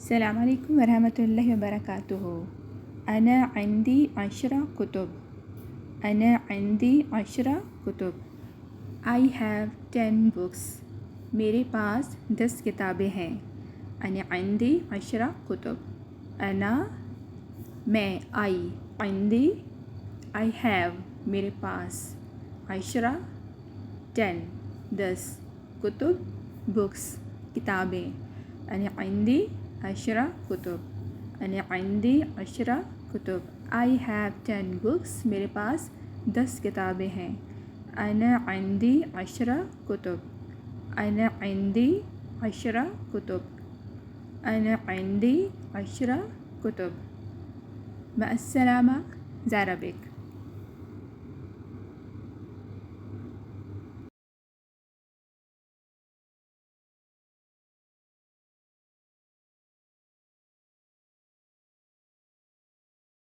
السلام علیکم ورحمۃ اللہ وبرکاتہ۔ انا عندی عشرہ کتب۔ انا عندی عشرہ کتب۔ I have 10 books۔ میرے پاس 10 کتابیں ہیں۔ انا عندی عشرہ کتب۔ انا میں، عندی I have میرے پاس، عشرہ 10 کتب books کتابیں۔ انا عندی عشرہ کتب۔ انا عندی عشرہ کتب۔ I have 10 books۔ میرے پاس 10 کتابیں ہیں۔ انا عندی عشرہ کتب۔ انا عندی عشرہ کتب۔ انا عندی عشرہ کتب۔ مع السلامہ، زارا بیگ۔